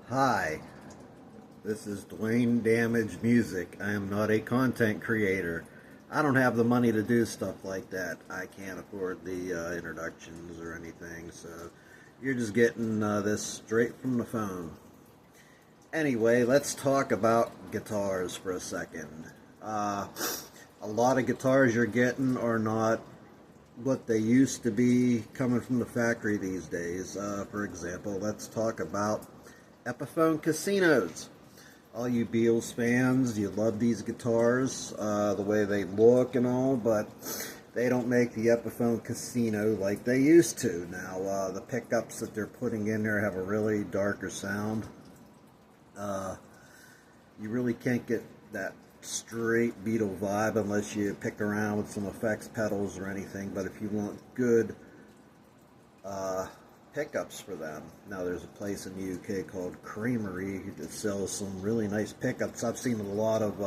Hi, this is Dwayne Damage Music. I am not a content creator. I don't have the money to do stuff like that. I can't afford the introductions or anything, so you're just getting this straight from the phone. Anyway, let's talk about guitars for a second. A lot of guitars you're getting are not what they used to be coming from the factory these days. For example, let's talk about Epiphone Casinos. All you Beatles fans, you love these guitars, the way they look and all, but they don't make the Epiphone Casino like they used to. Now, the pickups that they're putting in there have a really darker sound. You really can't get that straight Beatle vibe unless you pick around with some effects pedals or anything, but if you want good pickups for them. Now there's a place in the UK called Creamery that sells some really nice pickups. I've seen a lot of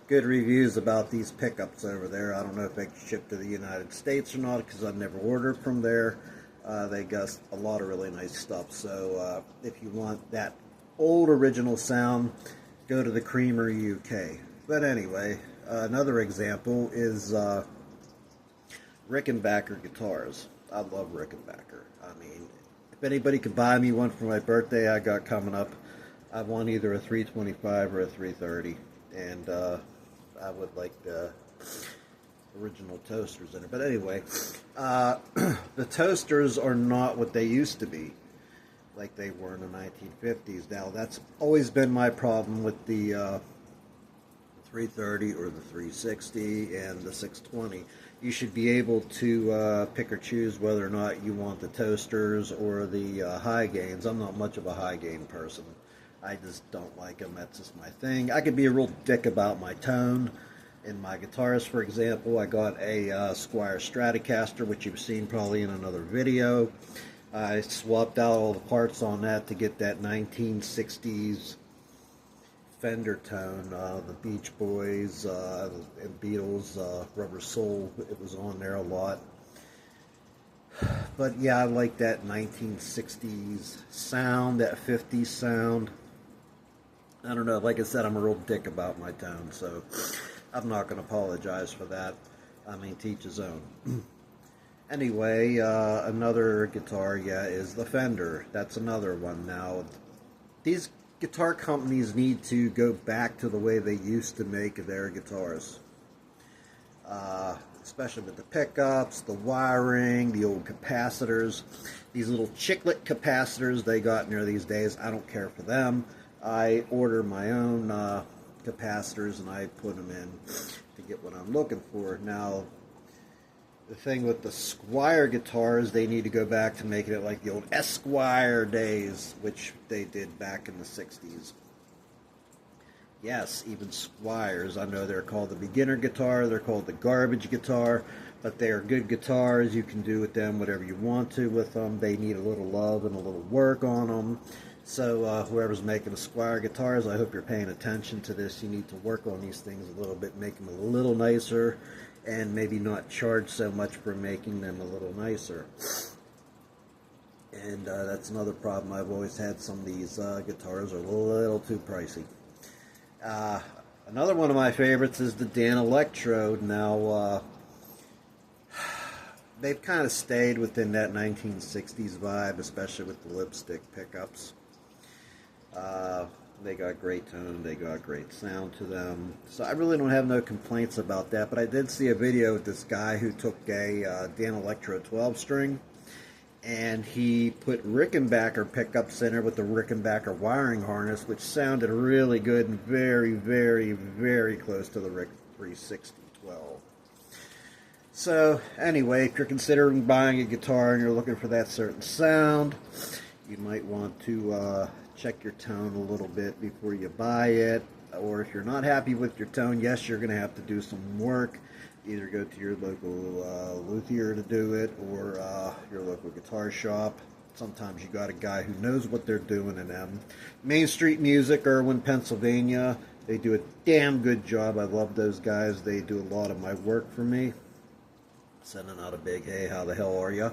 good reviews about these pickups over there. I don't know if they ship to the United States or not because I've never ordered from there. They got a lot of really nice stuff. So if you want that old original sound, go to the Creamery UK. But anyway, another example is Rickenbacker guitars. I love Rickenbacker. I mean, if anybody could buy me one for my birthday I got coming up, I want either a 325 or a 330, and I would like the original toasters in it. But anyway, the toasters are not what they used to be, like they were in the 1950s. Now, that's always been my problem with the 330 or the 360 and the 620. You should be able to pick or choose whether or not you want the toasters or the high gains. I'm not much of a high gain person. I just don't like them. That's just my thing. I could be a real dick about my tone. In my guitars, for example, I got a Squier Stratocaster, which you've seen probably in another video. I swapped out all the parts on that to get that 1960s Fender tone, the Beach Boys and Beatles, Rubber Soul, it was on there a lot. But yeah, I like that 1960s sound, that 50s sound. I don't know, like I said, I'm a real dick about my tone, so I'm not going to apologize for that. I mean, teach his own. Anyway, another guitar, is the Fender. That's another one. Now, these guitar companies need to go back to the way they used to make their guitars. Especially with the pickups, the wiring, the old capacitors. These little chiclet capacitors they got in there these days, I don't care for them. I order my own capacitors and I put them in to get what I'm looking for. Now, the thing with the Squier guitars, they need to go back to making it like the old Esquire days, which they did back in the 60s. Yes, even Squiers. I know they're called the beginner guitar, they're called the garbage guitar, but they are good guitars. You can do with them whatever you want to with them. They need a little love and a little work on them. So whoever's making the Squier guitars, I hope you're paying attention to this. You need to work on these things a little bit, make them a little nicer, and maybe not charge so much for making them a little nicer. And that's another problem I've always had. Some of these guitars are a little too pricey. Another one of my favorites is the Dan Electrode. Now, they've kind of stayed within that 1960s vibe, especially with the lipstick pickups. They got great tone, they got great sound to them. So I really don't have no complaints about that, but I did see a video with this guy who took a Dan Electrode 12-string, and he put Rickenbacker pickups in there with the Rickenbacker wiring harness, which sounded really good and very, very, very close to the Rick 360 12. So anyway, if you're considering buying a guitar and you're looking for that certain sound, you might want to check your tone a little bit before you buy it. Or if you're not happy with your tone, yes, you're going to have to do some work. Either go to your local luthier to do it, or your local guitar shop. Sometimes you got a guy who knows what they're doing in them. Main Street Music, Irwin, Pennsylvania. They do a damn good job. I love those guys. They do a lot of my work for me. Sending out a big, hey, how the hell are ya?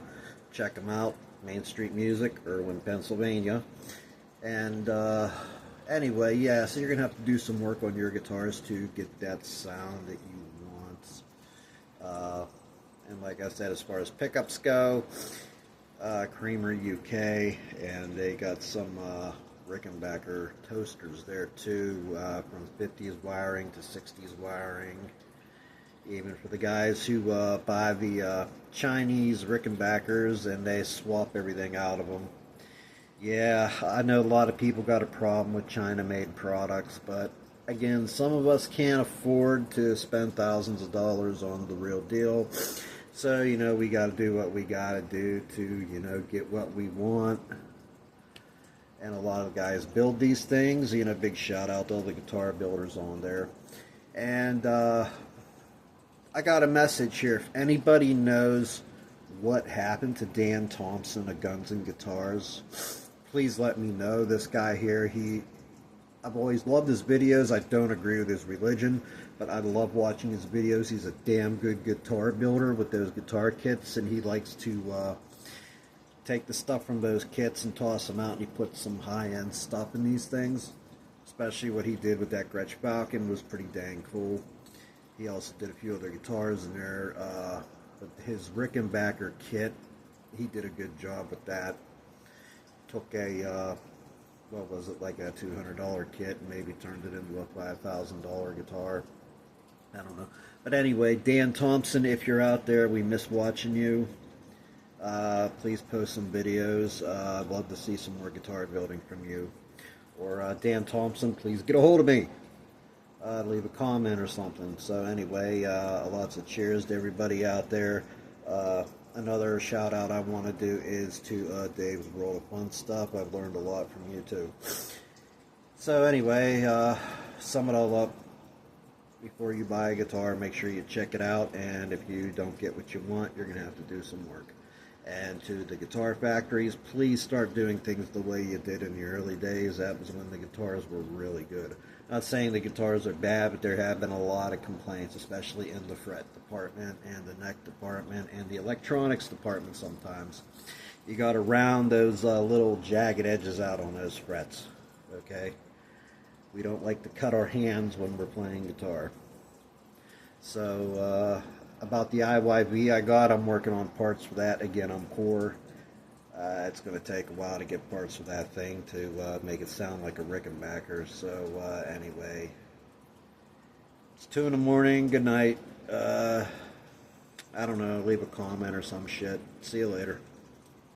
Check them out. Main Street Music, Irwin, Pennsylvania. And anyway, yeah, so you're going to have to do some work on your guitars to get that sound that you want. And like I said, as far as pickups go, Creamer UK, and they got some Rickenbacker toasters there too, from 50s wiring to 60s wiring. Even for the guys who buy the Chinese Rickenbackers and they swap everything out of them. Yeah, I know a lot of people got a problem with China-made products, but again, some of us can't afford to spend thousands of dollars on the real deal. So, you know, we got to do what we got to do to, you know, get what we want. And a lot of guys build these things. You know, big shout out to all the guitar builders on there. And I got a message here. If anybody knows what happened to Dan Thompson of Guns and Guitars, please let me know. This guy here, I've always loved his videos. I don't agree with his religion, but I love watching his videos. He's a damn good guitar builder with those guitar kits, and he likes to take the stuff from those kits and toss them out, and he puts some high-end stuff in these things. Especially what he did with that Gretsch Falcon was pretty dang cool. He also did a few other guitars in there. But his Rickenbacker kit, he did a good job with that. Took a what was it, like a $200 kit, and maybe turned it into a $5,000 guitar. I don't know. But anyway, Dan Thompson, if you're out there, we miss watching you. Please post some videos. I'd love to see some more guitar building from you. Or Dan Thompson, please get a hold of me. Leave a comment or something. So anyway, lots of cheers to everybody out there. Another shout out I want to do is to Dave's World of Fun Stuff. I've learned a lot from you too. So anyway, sum it all up. Before you buy a guitar, make sure you check it out, and if you don't get what you want, you're going to have to do some work. And to the guitar factories, please start doing things the way you did in the early days. That was when the guitars were really good. Not saying the guitars are bad, but there have been a lot of complaints, especially in the fret department and the neck department and the electronics department sometimes. You got to round those little jagged edges out on those frets, okay? We don't like to cut our hands when we're playing guitar. So, about the IYV I'm working on parts for that. Again, I'm poor. It's going to take a while to get parts for that thing to make it sound like a Rickenbacker. So anyway, it's 2 in the morning. Good night. I don't know. Leave a comment or some shit. See you later.